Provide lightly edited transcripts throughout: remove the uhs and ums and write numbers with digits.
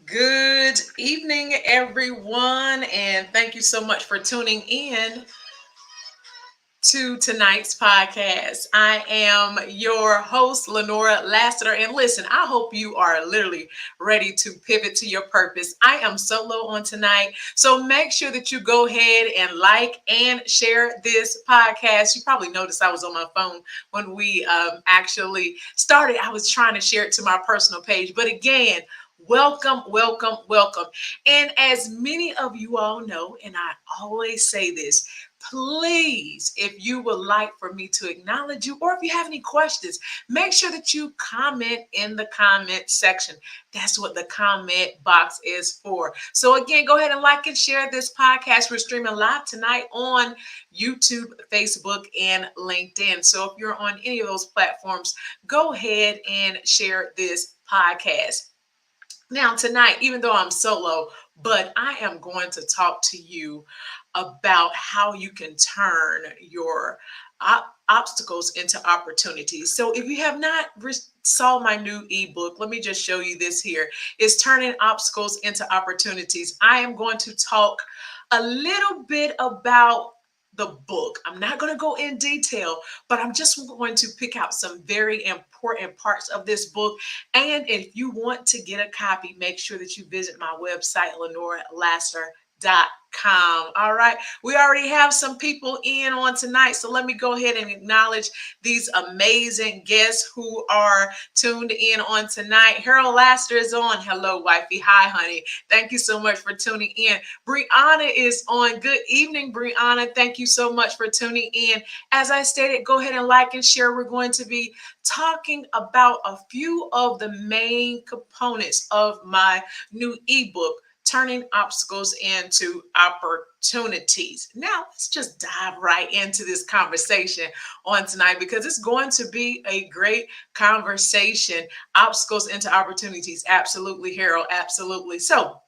Good evening, everyone, and thank you so much for tuning in to tonight's podcast. I am your host, Lenora Lassiter, and listen, I hope you are literally ready to pivot to your purpose. I am solo on tonight, so make sure that you go ahead and like and share this podcast. You probably noticed I was on my phone when we actually started. I was trying to share it to my personal page, but again, welcome, welcome, welcome. And as many of you all know, and I always say this, please, if you would like for me to acknowledge you, or if you have any questions, make sure that you comment in the comment section. That's what the comment box is for. So, again, go ahead and like and share this podcast. We're streaming live tonight on YouTube, Facebook, and LinkedIn. So, if you're on any of those platforms, go ahead and share this podcast. Now, tonight, even though I'm solo, but I am going to talk to you about how you can turn your obstacles into opportunities. So, if you have not saw my new ebook, let me just show you this here. It's Turning Obstacles into Opportunities. I am going to talk a little bit about the book. I'm not going to go in detail, but I'm just going to pick out some very important parts of this book. And if you want to get a copy, make sure that you visit my website, LenoraLassiter.com. All right. We already have some people in on tonight. So let me go ahead and acknowledge these amazing guests who are tuned in on tonight. Harold Lassiter is on. Hello, wifey. Hi, honey. Thank you so much for tuning in. Brianna is on. Good evening, Brianna. Thank you so much for tuning in. As I stated, go ahead and like and share. We're going to be talking about a few of the main components of my new ebook, Turning Obstacles into Opportunities. Now, let's just dive right into this conversation on tonight because it's going to be a great conversation. Obstacles into opportunities. Absolutely, Harold. Absolutely. So,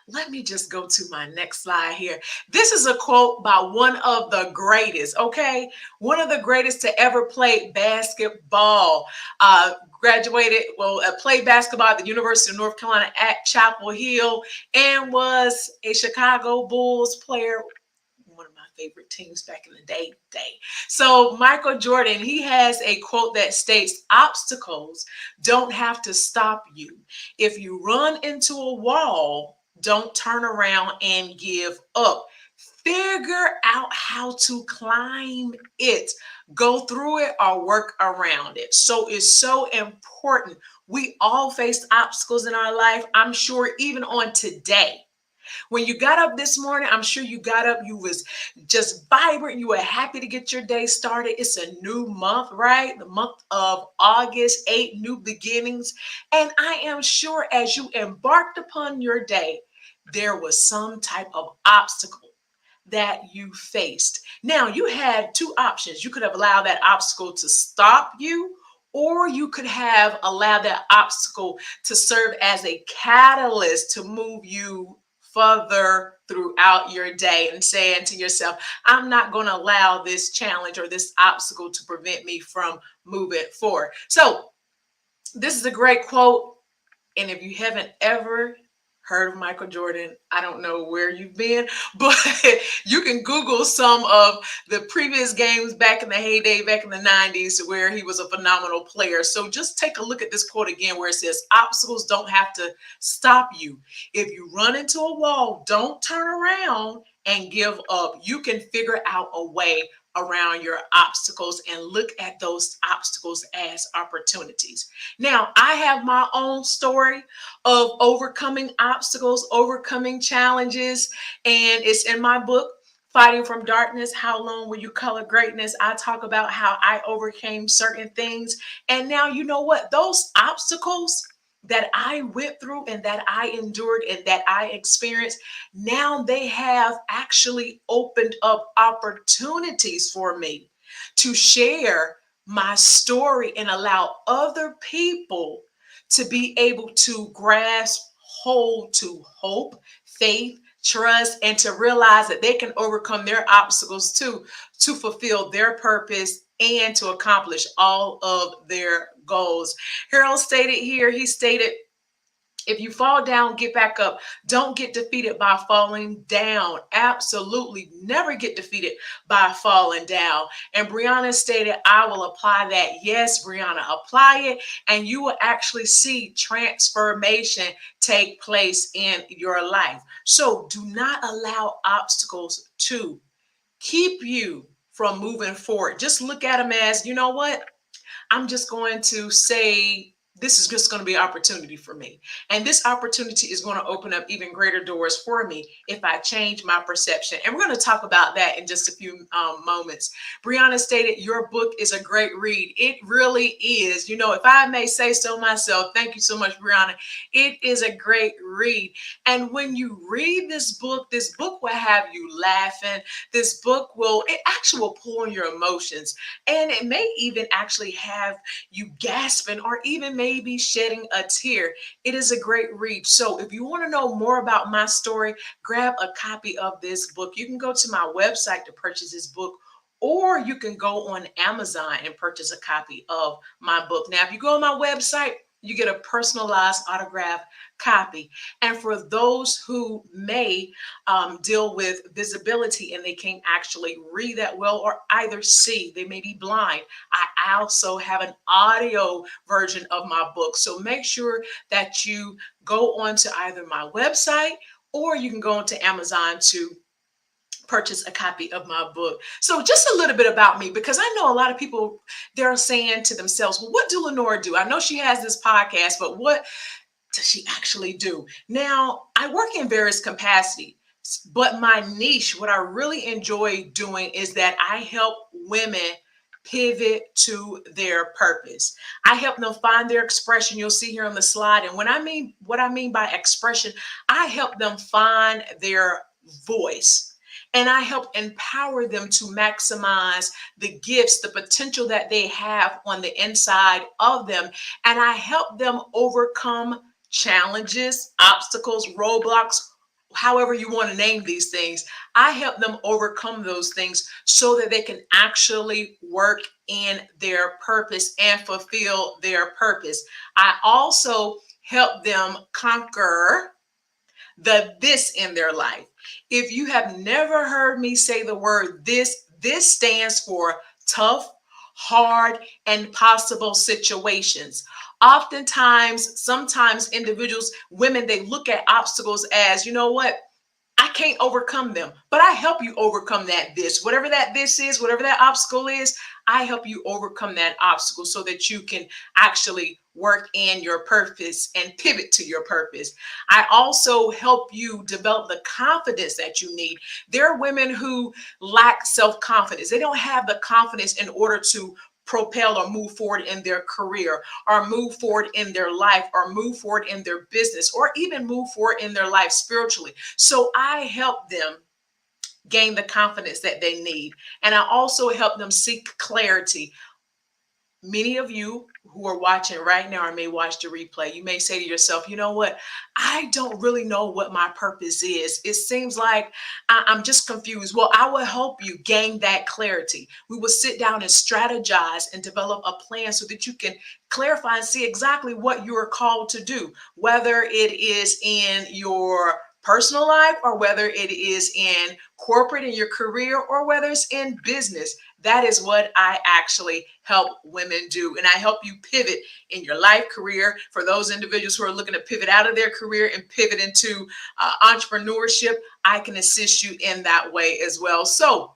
let me just go to my next slide here. This is a quote by one of the greatest, okay? One of the greatest to ever play basketball. Played basketball at the University of North Carolina at Chapel Hill and was a Chicago Bulls player, one of my favorite teams back in the day. So Michael Jordan, he has a quote that states, obstacles don't have to stop you. If you run into a wall, don't turn around and give up. Figure out how to climb it, go through it, or work around it. So it's so important. We all face obstacles in our life. I'm sure even on today. When you got up this morning, I'm sure you got up, you was just vibrant, you were happy to get your day started. It's a new month, right? The month of August, 8 new beginnings. And I am sure as you embarked upon your day, there was some type of obstacle that you faced. Now, you had two options. You could have allowed that obstacle to stop you, or you could have allowed that obstacle to serve as a catalyst to move you further throughout your day and saying to yourself, I'm not going to allow this challenge or this obstacle to prevent me from moving forward. So, this is a great quote. And if you haven't ever heard of Michael Jordan, I don't know where you've been, but you can Google some of the previous games back in the heyday, back in the 90s, where he was a phenomenal player. So just take a look at this quote again, where it says, obstacles don't have to stop you. If you run into a wall, don't turn around and give up. You can figure out a way around your obstacles and look at those obstacles as opportunities. Now, I have my own story of overcoming obstacles, overcoming challenges, and it's in my book, Fighting from Darkness, How Long Will You Color Greatness? I talk about how I overcame certain things. And now, you know what? Those obstacles that I went through and that I endured and that I experienced, now they have actually opened up opportunities for me to share my story and allow other people to be able to grasp hold to hope, faith, trust, and to realize that they can overcome their obstacles too to fulfill their purpose and to accomplish all of their goals. Harold stated here, he stated, If you fall down, get back up. Don't get defeated by falling down. Absolutely never get defeated by falling down. And Brianna stated, I will apply that. Yes, Brianna, apply it, and you will actually see transformation take place in your life. So do not allow obstacles to keep you from moving forward. Just look at them as, you know what? I'm just going to say this is just going to be an opportunity for me. And this opportunity is going to open up even greater doors for me if I change my perception. And we're going to talk about that in just a few moments. Brianna stated, your book is a great read. It really is. You know, if I may say so myself, thank you so much, Brianna. It is a great read. And when you read this book will have you laughing. This book it actually will pull on your emotions. And it may even actually have you gasping or even maybe shedding a tear. It is a great read. So if you want to know more about my story, grab a copy of this book. You can go to my website to purchase this book, or you can go on Amazon and purchase a copy of my book. Now, if you go on my website, you get a personalized autograph copy. And for those who may deal with visibility and they can't actually read that well or either see, they may be blind, I also have an audio version of my book. So make sure that you go onto either my website or you can go onto Amazon to purchase a copy of my book. So just a little bit about me, because I know a lot of people, they're saying to themselves, well, what do Lenora do? I know she has this podcast, but what does she actually do? Now, I work in various capacities, but my niche, what I really enjoy doing is that I help women pivot to their purpose. I help them find their expression. You'll see here on the slide. And what I mean by expression, I help them find their voice. And I help empower them to maximize the gifts, the potential that they have on the inside of them. And I help them overcome challenges, obstacles, roadblocks, however you want to name these things. I help them overcome those things so that they can actually work in their purpose and fulfill their purpose. I also help them conquer the this in their life. If you have never heard me say the word this stands for tough, hard, and possible situations. Oftentimes, sometimes individuals, women, they look at obstacles as, you know what? I can't overcome them, but I help you overcome whatever that this is, whatever that obstacle is. I help you overcome that obstacle so that you can actually work in your purpose and pivot to your purpose. I also help you develop the confidence that you need. There are women who lack self-confidence. They don't have the confidence in order to propel or move forward in their career, or move forward in their life, or move forward in their business, or even move forward in their life spiritually. So I help them gain the confidence that they need. And I also help them seek clarity. Many of you who are watching right now or may watch the replay, you may say to yourself, you know what? I don't really know what my purpose is. It seems like I'm just confused. Well, I will help you gain that clarity. We will sit down and strategize and develop a plan so that you can clarify and see exactly what you are called to do, whether it is in your personal life or whether it is in corporate, in your career, or whether it's in business. That is what I actually help women do. And I help you pivot in your life, career. For those individuals who are looking to pivot out of their career and pivot into entrepreneurship, I can assist you in that way as well. So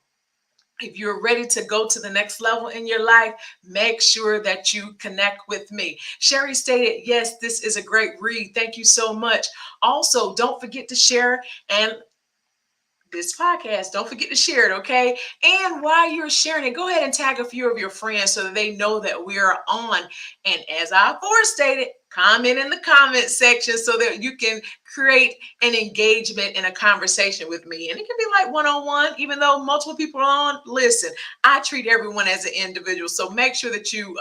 if you're ready to go to the next level in your life, make sure that you connect with me. Sherry stated, yes, this is a great read. Thank you so much. Also, don't forget to share and this podcast. Don't forget to share it, okay? And while you're sharing it, go ahead and tag a few of your friends so that they know that we are on. And as I stated, comment in the comment section so that you can create an engagement and a conversation with me. And it can be like one-on-one, even though multiple people are on. Listen, I treat everyone as an individual. So make sure that you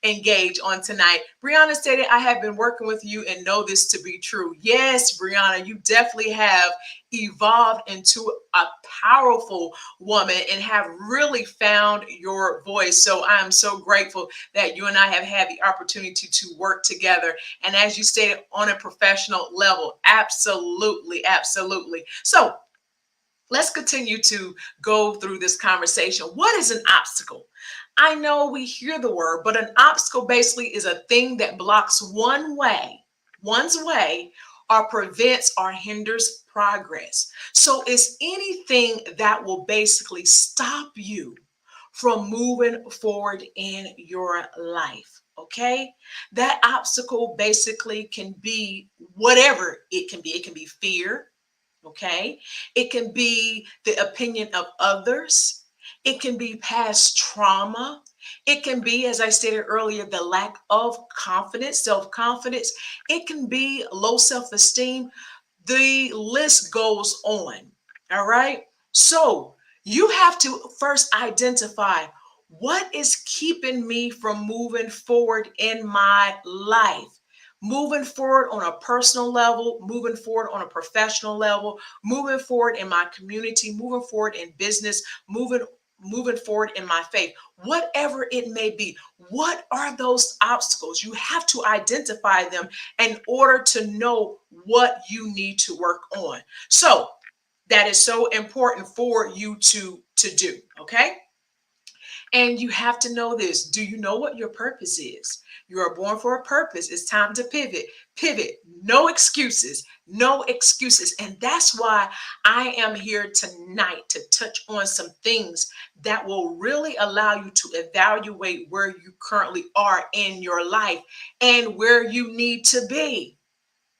engage on tonight. Brianna stated, I have been working with you and know this to be true. Yes, Brianna, you definitely have evolved into a powerful woman and have really found your voice. So I am so grateful that you and I have had the opportunity to work together. And as you stated, on a professional level, absolutely, absolutely. So let's continue to go through this conversation. What is an obstacle? I know we hear the word, but an obstacle basically is a thing that blocks one's way, or prevents or hinders progress. So it's anything that will basically stop you from moving forward in your life. Okay, that obstacle basically can be whatever it can be. It can be fear, okay? It can be the opinion of others. It can be past trauma. It can be, as I stated earlier, the lack of confidence, self confidence. It can be low self esteem. The list goes on. All right. So you have to first identify what is keeping me from moving forward in my life, moving forward on a personal level, moving forward on a professional level, moving forward in my community, moving forward in business, moving forward in my faith, whatever it may be. What are those obstacles? You have to identify them in order to know what you need to work on. So that is so important for you to do, okay? And you have to know this. Do you know what your purpose is? You are born for a purpose. It's time to pivot. Pivot. No excuses. No excuses. And that's why I am here tonight to touch on some things that will really allow you to evaluate where you currently are in your life and where you need to be.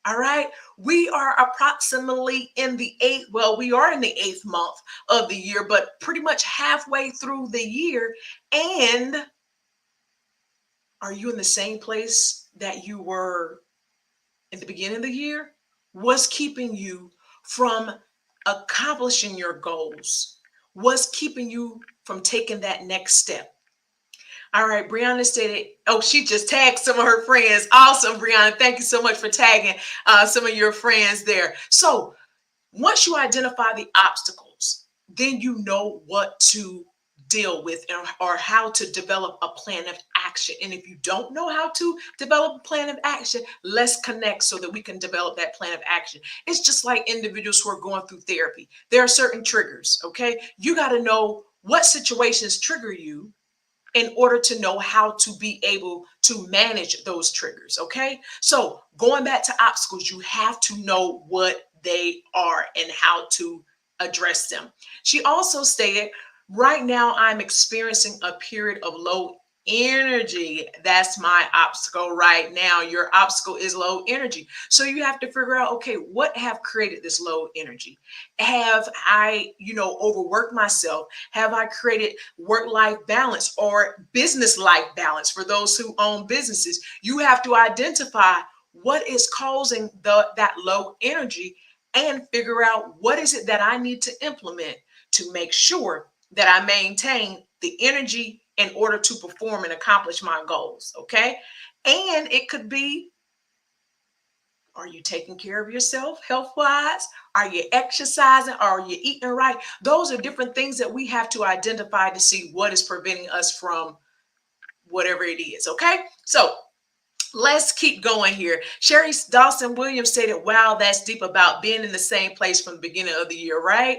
All right. We are approximately in the eighth, well, we are in the eighth month of the year, but pretty much halfway through the year. And are you in the same place that you were in the beginning of the year? What's keeping you from accomplishing your goals? What's keeping you from taking that next step? All right, Brianna stated, oh, she just tagged some of her friends. Awesome, Brianna. Thank you so much for tagging some of your friends there. So once you identify the obstacles, then you know what to deal with or how to develop a plan of action. And if you don't know how to develop a plan of action, let's connect so that we can develop that plan of action. It's just like individuals who are going through therapy. There are certain triggers, okay? You got to know what situations trigger you in order to know how to be able to manage those triggers. Okay. So going back to obstacles, you have to know what they are and how to address them. She also stated, right now I'm experiencing a period of low energy. That's my obstacle right now. Your obstacle is low energy. So you have to figure out, okay, what have created this low energy? Have I, overworked myself? Have I created work-life balance or business life balance for those who own businesses? You have to identify what is causing that low energy and figure out what is it that I need to implement to make sure that I maintain the energy in order to perform and accomplish my goals. Okay. And it could be, are you taking care of yourself health wise? Are you exercising? Are you eating right? Those are different things that we have to identify to see what is preventing us from whatever it is. Okay. So let's keep going here. Sherry Dawson Williams stated, wow, that's deep about being in the same place from the beginning of the year, right?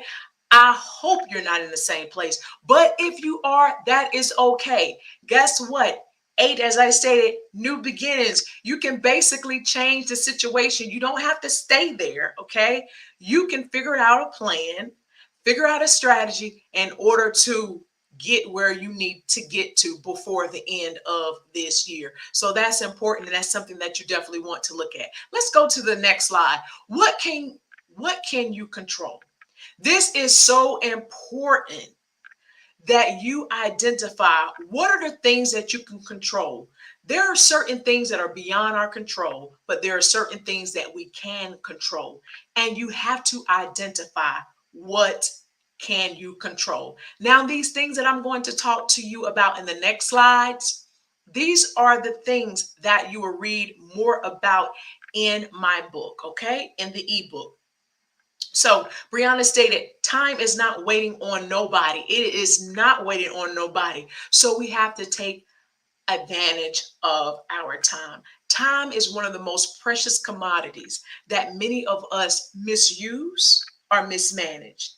I hope you're not in the same place. But if you are, that is okay. Guess what? Eight, as I stated, new beginnings. You can basically change the situation. You don't have to stay there, okay? You can figure out a plan, figure out a strategy in order to get where you need to get to before the end of this year. So that's important, and that's something that you definitely want to look at. Let's go to the next slide. What can you control? This is so important that you identify what are the things that you can control. There are certain things that are beyond our control, but there are certain things that we can control. And you have to identify what can you control. Now, these things that I'm going to talk to you about in the next slides, These are the things that you will read more about in my book, okay? In the ebook. So Brianna stated, time is not waiting on nobody. It is not waiting on nobody. So we have to take advantage of our time. Time is one of the most precious commodities that many of us misuse or mismanage.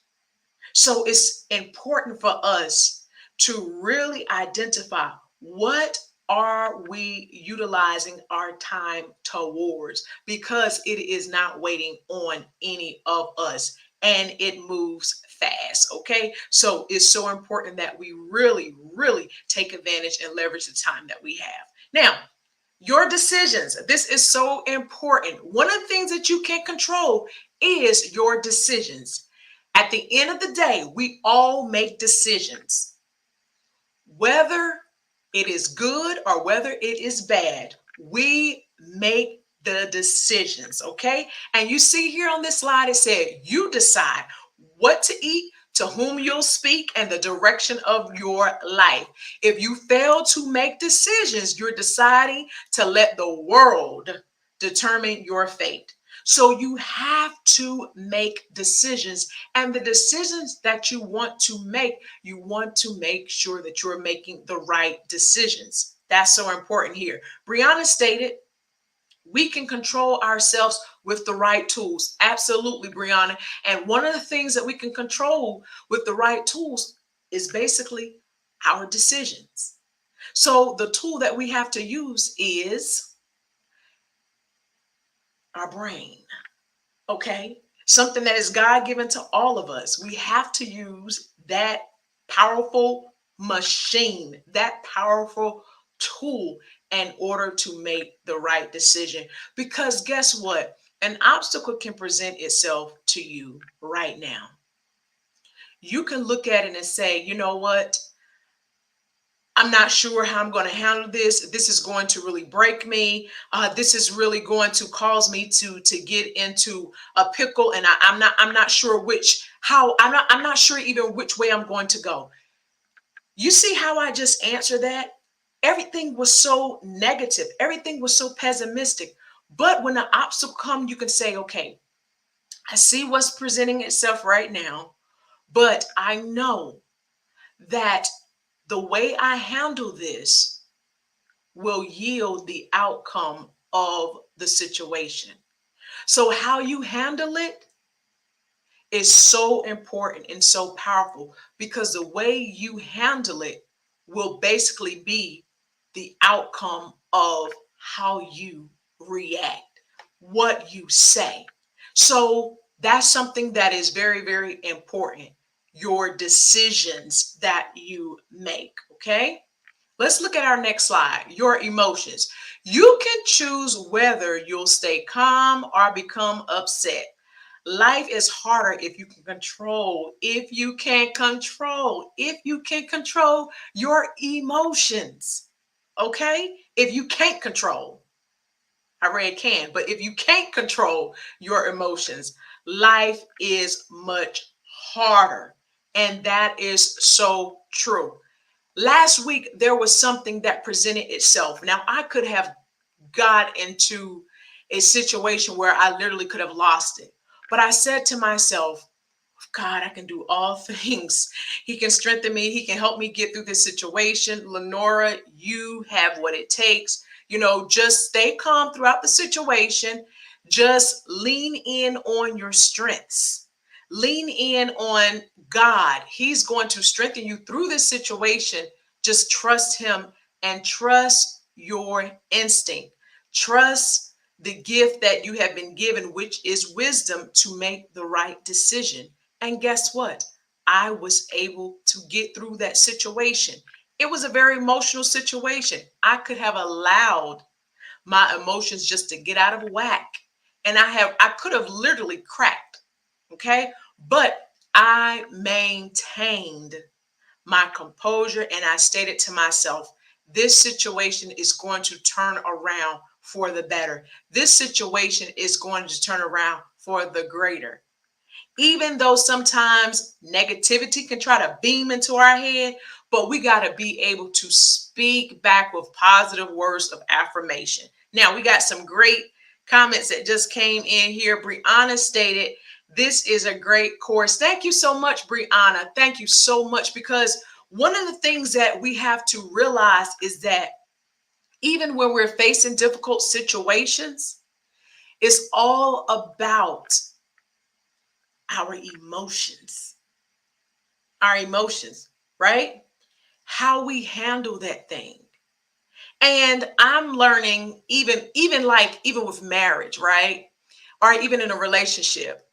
So it's important for us to really identify what are we utilizing our time towards, because it is not waiting on any of us and it moves fast. Okay, so it's so important that we really take advantage and leverage the time that we have now. Your decisions, this is so important. One of the things that you can control is your decisions. At the end of the day, we all make decisions. Whether it is good or whether it is bad, we make the decisions, okay? And you see here on this slide, it said you decide what to eat, to whom you'll speak, and the direction of your life. If you fail to make decisions, you're deciding to let the world determine your fate. So you have to make decisions, and the decisions that you want to make sure that you're making the right decisions. That's so important here. Brianna stated, we can control ourselves with the right tools. Absolutely, Brianna. And one of the things that we can control with the right tools is basically our decisions. So the tool that we have to use is our brain. Okay, something that is God given to all of us. We have to use that powerful machine, that powerful tool in order to make the right decision. Because guess what? An obstacle can present itself to you right now. You can look at it and say, you know what? I'm not sure how I'm going to handle this. This is going to really break me. This is really going to cause me to get into a pickle, and I'm not sure I'm not sure even which way I'm going to go. You see how I just answered that? Everything was so negative. Everything was so pessimistic. But when the obstacle comes, you can say, okay, I see what's presenting itself right now, but I know that the way I handle this will yield the outcome of the situation. So, how you handle it is so important and so powerful, because the way you handle it will basically be the outcome of how you react, what you say. So, that's something that is very important. Your decisions that you make, okay? Let's look at our next slide. Your emotions. You can choose whether you'll stay calm or become upset. Life is harder if you can control, if you can control your emotions. Okay? If you can't control, I read can, but if you can't control your emotions, life is much harder. And that is so true. Last week, there was something that presented itself. Now, I could have got into a situation where I literally could have lost it. But I said to myself, God, I can do all things. He can strengthen me. He can help me get through this situation. Lenora, you have what it takes. Just stay calm throughout the situation. Just lean in on your strengths. Lean in on God. He's going to strengthen you through this situation. Just trust Him and trust your instinct. Trust the gift that you have been given, which is wisdom, to make the right decision. And guess what? I was able to get through that situation. It was a very emotional situation. I could have allowed my emotions just to get out of whack. And I could have literally cracked. Okay. But I maintained my composure and I stated to myself, this situation is going to turn around for the better. This situation is going to turn around for the greater. Even though sometimes negativity can try to beam into our head, but we got to be able to speak back with positive words of affirmation. Now, we got some great comments that just came in here. Brianna stated, this is a great course. Thank you so much, Brianna. Thank you so much, because one of the things that we have to realize is that even when we're facing difficult situations, it's all about our emotions, right? How we handle that thing. And I'm learning, even with marriage, right? Or even in a relationship,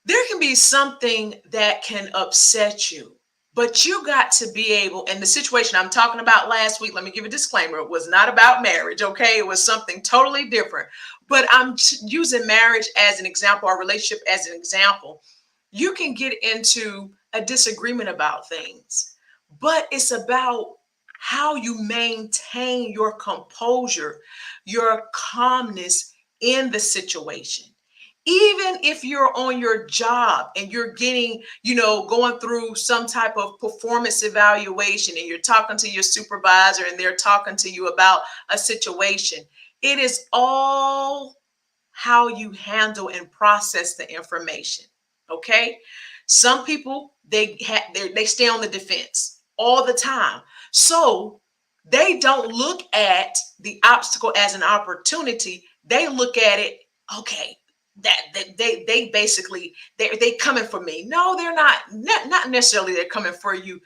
there can be something that can upset you, but you got to be able, and the situation I'm talking about last week, let me give a disclaimer, it was not about marriage, okay? It was something totally different. But I'm using marriage as an example, our relationship as an example. You can get into a disagreement about things, but it's about how you maintain your composure, your calmness in the situation. Even if you're on your job and you're getting, going through some type of performance evaluation and you're talking to your supervisor and they're talking to you about a situation, it is all how you handle and process the information. Okay. Some people, they stay on the defense all the time. So they don't look at the obstacle as an opportunity. They look at it, okay, that they basically they coming for me. No, they're not necessarily they're coming for you.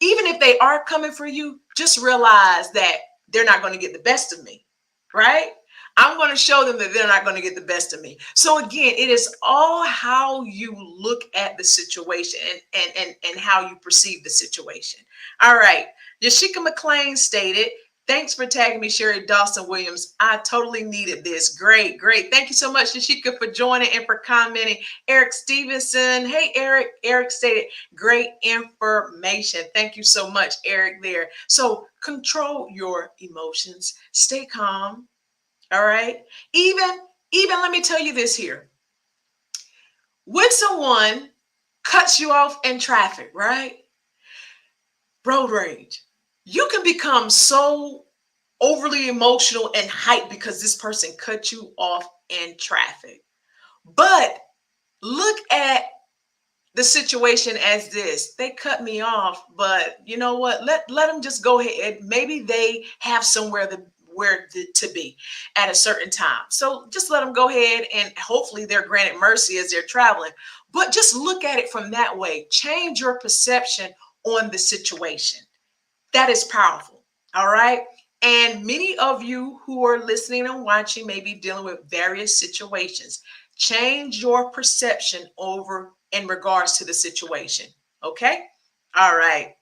Even if they are coming for you, just realize that they're not going to get the best of me, right? I'm going to show them that they're not going to get the best of me. So again, it is all how you look at the situation and how you perceive the situation. All right. Yashika McLean stated, thanks for tagging me, Sherry Dawson Williams. I totally needed this. Great, great. Thank you so much, Yashika, for joining and for commenting. Eric Stevenson. Hey, Eric. Eric stated, great information. Thank you so much, Eric, there. So control your emotions. Stay calm. All right. Even let me tell you this here. When someone cuts you off in traffic, right? Road rage. You can become so overly emotional and hyped because this person cut you off in traffic. But look at the situation as this. They cut me off, but you know what? Let them just go ahead. Maybe they have somewhere to be at a certain time. So just let them go ahead, and hopefully they're granted mercy as they're traveling. But just look at it from that way. Change your perception on the situation. That is powerful. All right. And many of you who are listening and watching may be dealing with various situations. Change your perception over in regards to the situation. Okay. All right.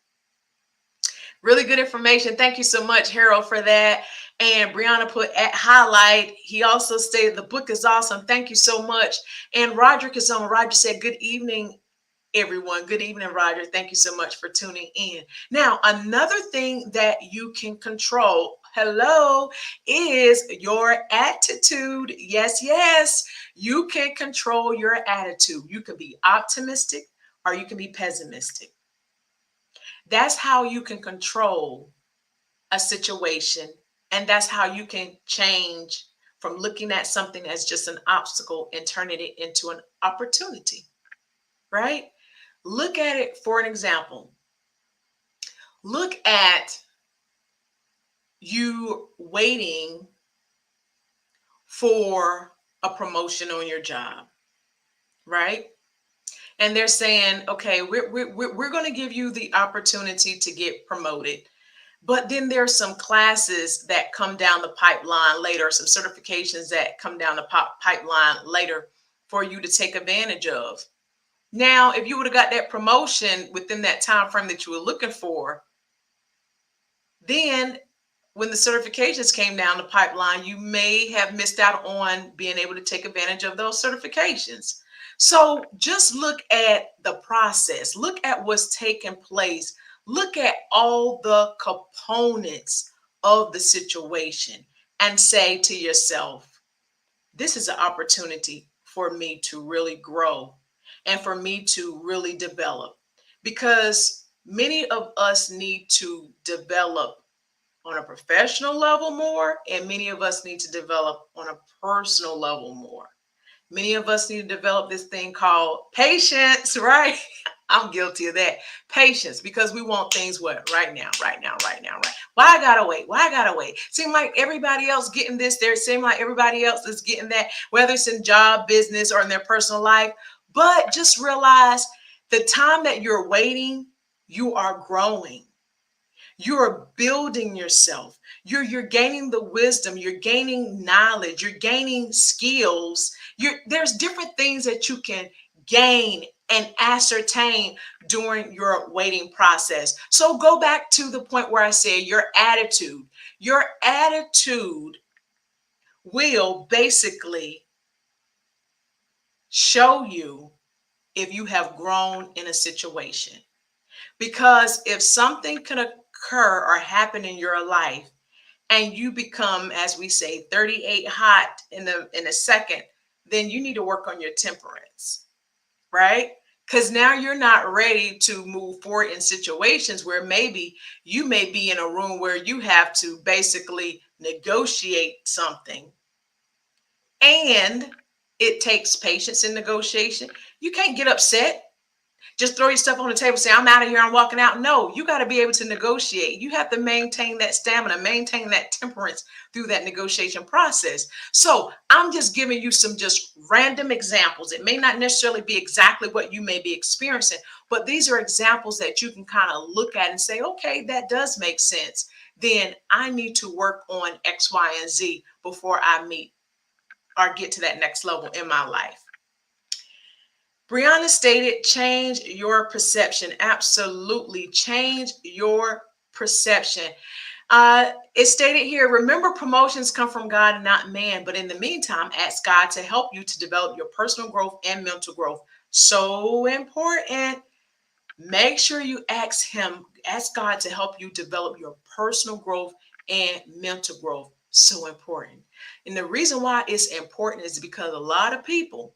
Really good information. Thank you so much, Harold, for that. And Brianna put at highlight. He also stated the book is awesome. Thank you so much. And Roderick is on. Roger said, good evening, everyone. Good evening, Roger. Thank you so much for tuning in. Now, another thing that you can control, hello, is your attitude. Yes, yes. You can control your attitude. You can be optimistic or you can be pessimistic. That's how you can control a situation. And that's how you can change from looking at something as just an obstacle and turning it into an opportunity, right? Look at it for an example. Look at you waiting for a promotion on your job, right? And they're saying, okay, we're going to give you the opportunity to get promoted. But then there's some classes that come down the pipeline later, some certifications that come down the pipeline later for you to take advantage of. Now, if you would have got that promotion within that time frame that you were looking for, then when the certifications came down the pipeline, you may have missed out on being able to take advantage of those certifications. So just look at the process, look at what's taking place, look at all the components of the situation and say to yourself, this is an opportunity for me to really grow and for me to really develop. Because Many of us need to develop on a professional level more, and many of us need to develop on a personal level more. Many of us need to develop this thing called patience, right? I'm guilty of that. Patience, because we want things what? Right now, right now, right now, right. Why I gotta wait? Why I gotta wait? Seem like everybody else getting this there. Seem like everybody else is getting that, whether it's in job, business, or in their personal life. But just realize the time that you're waiting, you are growing. You're building yourself. You're gaining the wisdom, you're gaining knowledge, you're gaining skills. There's different things that you can gain and ascertain during your waiting process. So go back to the point where I said your attitude. Your attitude will basically show you if you have grown in a situation. Because if something can occur or happen in your life and you become, as we say, 38 hot in a second, then you need to work on your temperance, right? Because now you're not ready to move forward in situations where maybe you may be in a room where you have to basically negotiate something, and it takes patience in negotiation. You can't get upset, just throw your stuff on the table, say, I'm out of here, I'm walking out. No, you got to be able to negotiate. You have to maintain that stamina, maintain that temperance through that negotiation process. So I'm just giving you some just random examples. It may not necessarily be exactly what you may be experiencing, but these are examples that you can kind of look at and say, okay, that does make sense. Then I need to work on X, Y, and Z before I meet or get to that next level in my life. Brianna stated, change your perception. Absolutely. Change your perception. It stated here, remember, promotions come from God and not man. But in the meantime, ask God to help you to develop your personal growth and mental growth. So important. Make sure you ask God to help you develop your personal growth and mental growth. So important. And the reason why it's important is because a lot of people,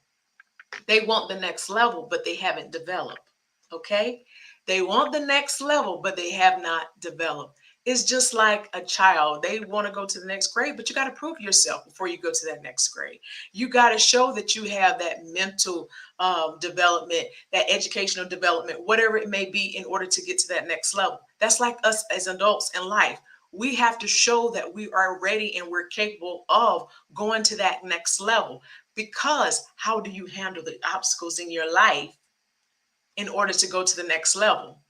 they want the next level, but they haven't developed. Okay? They want the next level, but they have not developed. It's just like a child. They want to go to the next grade, but you got to prove yourself before you go to that next grade. You got to show that you have that mental development, that educational development, whatever it may be, in order to get to that next level. That's like us as adults in life. We have to show that we are ready and we're capable of going to that next level. Because how do you handle the obstacles in your life in order to go to the next level?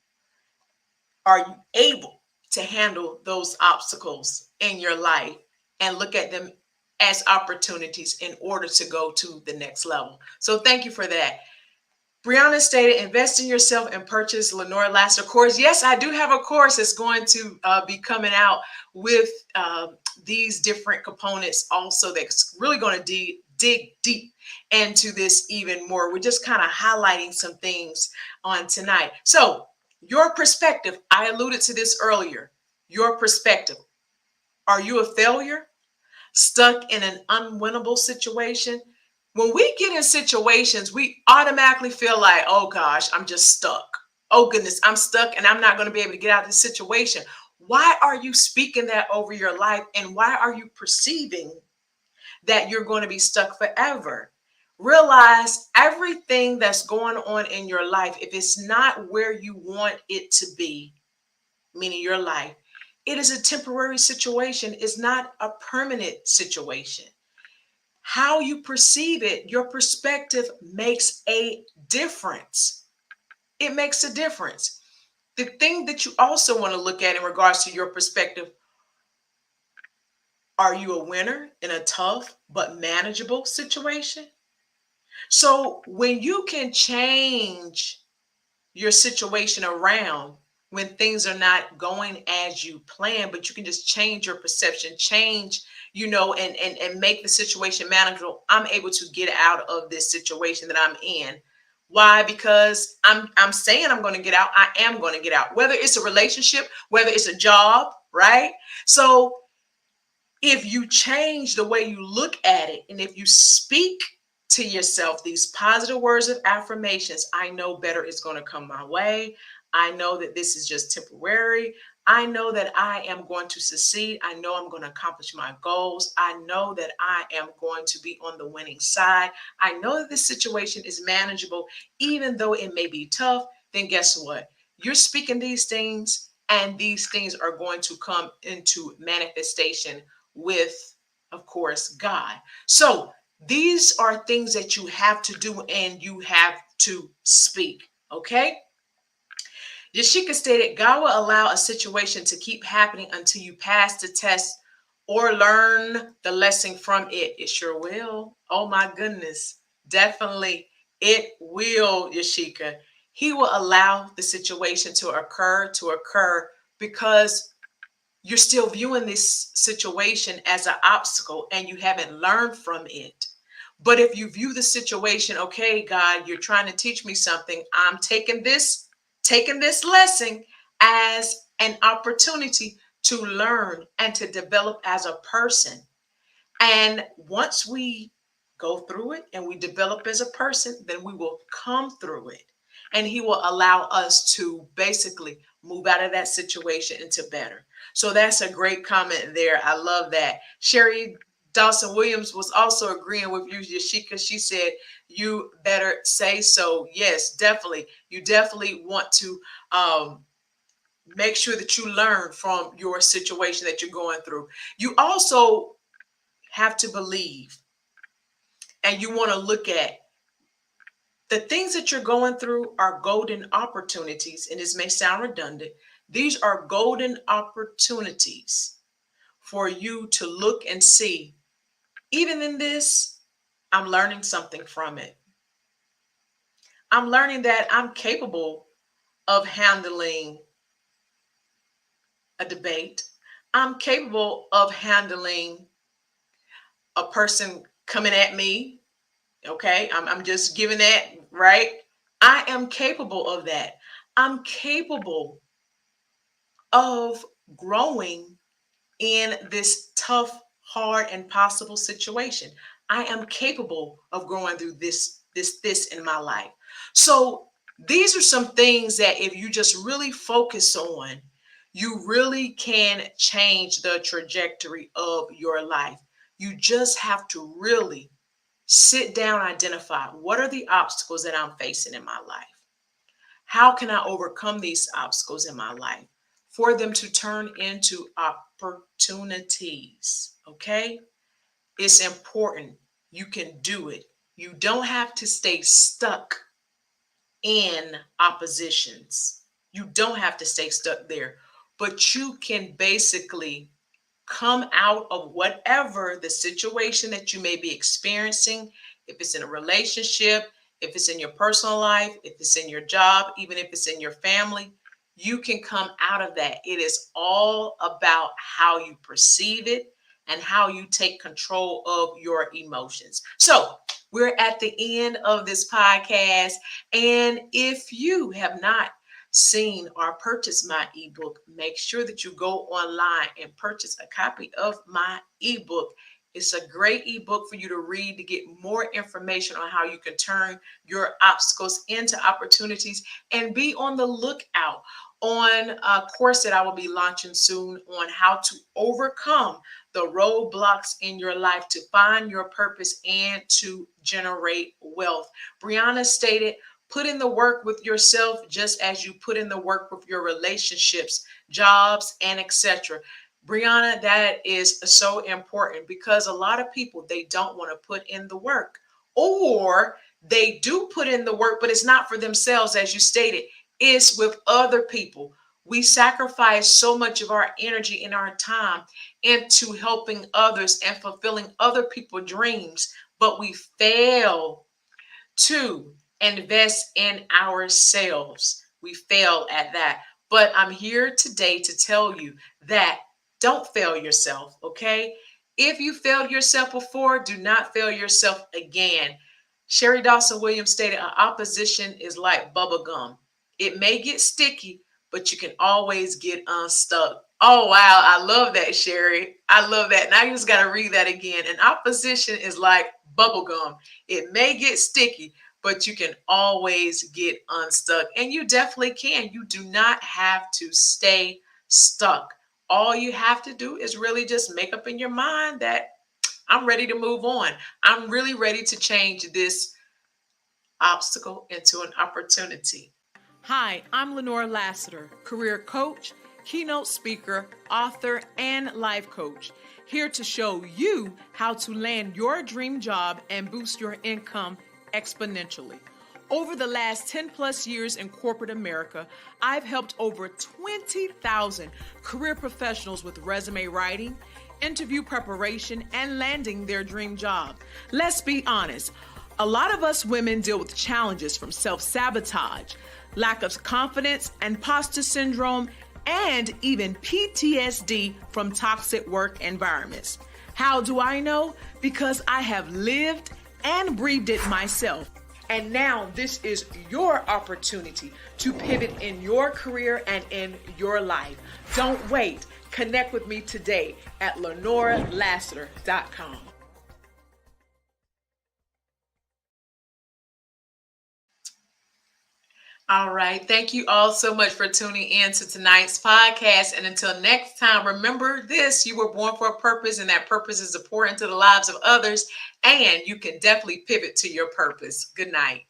Are you able to handle those obstacles in your life and look at them as opportunities in order to go to the next level? So thank you for that. Brianna stated, invest in yourself and purchase Lenora Lassiter course. Yes, I do have a course that's going to be coming out with these different components also, that's really going to dig deep into this even more. We're just kind of highlighting some things on tonight. So your perspective, I alluded to this earlier. Your perspective. Are you a failure? Stuck in an unwinnable situation? When we get in situations, we automatically feel like, oh gosh, I'm just stuck. Oh goodness, I'm stuck and I'm not going to be able to get out of this situation. Why are you speaking that over your life? And why are you perceiving that you're going to be stuck forever? Realize everything that's going on in your life, if it's not where you want it to be, meaning your life, it is a temporary situation. It's not a permanent situation. How you perceive it, your perspective makes a difference. It makes a difference. The thing that you also want to look at in regards to your perspective, are you a winner in a tough but manageable situation? So when you can change your situation around when things are not going as you plan, but you can just change your perception, change, and make the situation manageable. I'm able to get out of this situation that I'm in. Why? Because I'm saying I'm going to get out. I am going to get out, whether it's a relationship, whether it's a job, right? So if you change the way you look at it, and if you speak to yourself these positive words of affirmations, I know better is going to come my way. I know that this is just temporary. I know that I am going to succeed. I know I'm going to accomplish my goals. I know that I am going to be on the winning side. I know that this situation is manageable, even though it may be tough. Then guess what? You're speaking these things, and these things are going to come into manifestation with, of course, God. So these are things that you have to do and you have to speak. Okay? Yashika stated, God will allow a situation to keep happening until you pass the test or learn the lesson from it. It sure will. Oh my goodness. Definitely it will, Yashika. He will allow the situation to occur because you're still viewing this situation as an obstacle and you haven't learned from it. But if you view the situation, okay, God, you're trying to teach me something. I'm taking this lesson as an opportunity to learn and to develop as a person. And once we go through it and we develop as a person, then we will come through it. And he will allow us to basically move out of that situation into better. So that's a great comment there. I love that. Sherry Dawson Williams was also agreeing with you, Yashika. She said, you better say so. Yes, definitely. You definitely want to make sure that you learn from your situation that you're going through. You also have to believe, and you want to look at the things that you're going through are golden opportunities. And this may sound redundant. These are golden opportunities for you to look and see, even in this, I'm learning something from it. I'm learning that I'm capable of handling a debate. I'm capable of handling a person coming at me. Okay, I'm just giving that, right? I am capable of that. I'm capable of growing in this tough, hard, and possible situation. I am capable of going through this in my life. So these are some things that if you just really focus on, you really can change the trajectory of your life. You just have to really sit down, identify what are the obstacles that I'm facing in my life. How can I overcome these obstacles in my life for them to turn into opportunities? Okay? It's important. You can do it. You don't have to stay stuck in oppositions. You don't have to stay stuck there, but you can basically come out of whatever the situation that you may be experiencing, if it's in a relationship, if it's in your personal life, if it's in your job, even if it's in your family, you can come out of that. It is all about how you perceive it and how you take control of your emotions. So, we're at the end of this podcast. And if you have not seen or purchased my ebook, make sure that you go online and purchase a copy of my ebook. It's a great ebook for you to read to get more information on how you can turn your obstacles into opportunities, and be on the lookout on a course that I will be launching soon on how to overcome the roadblocks in your life to find your purpose and to generate wealth. Brianna stated, put in the work with yourself just as you put in the work with your relationships, jobs, and etc. Brianna, that is so important because a lot of people, they don't want to put in the work, or they do put in the work, but it's not for themselves, as you stated. It's with other people. We sacrifice so much of our energy and our time into helping others and fulfilling other people's dreams, but we fail to invest in ourselves. We fail at that. But I'm here today to tell you that don't fail yourself, okay? If you failed yourself before, do not fail yourself again. Sherry Dawson Williams stated, "An opposition is like bubble gum. It may get sticky, but you can always get unstuck." Oh, wow. I love that, Sherry. I love that. Now you just got to read that again. An opposition is like bubble gum. It may get sticky, but you can always get unstuck. And you definitely can. You do not have to stay stuck. All you have to do is really just make up in your mind that I'm ready to move on. I'm really ready to change this obstacle into an opportunity. Hi, I'm Lenora Lassiter, career coach, keynote speaker, author, and life coach, here to show you how to land your dream job and boost your income exponentially. Over the last 10 plus years in corporate America, I've helped over 20,000 career professionals with resume writing, interview preparation, and landing their dream job. Let's be honest, a lot of us women deal with challenges from self-sabotage, lack of confidence, imposter syndrome, and even PTSD from toxic work environments. How do I know? Because I have lived and breathed it myself. And now this is your opportunity to pivot in your career and in your life. Don't wait. Connect with me today at LenoraLassiter.com. All right. Thank you all so much for tuning in to tonight's podcast. And until next time, remember this: you were born for a purpose, and that purpose is to pour into the lives of others. And you can definitely pivot to your purpose. Good night.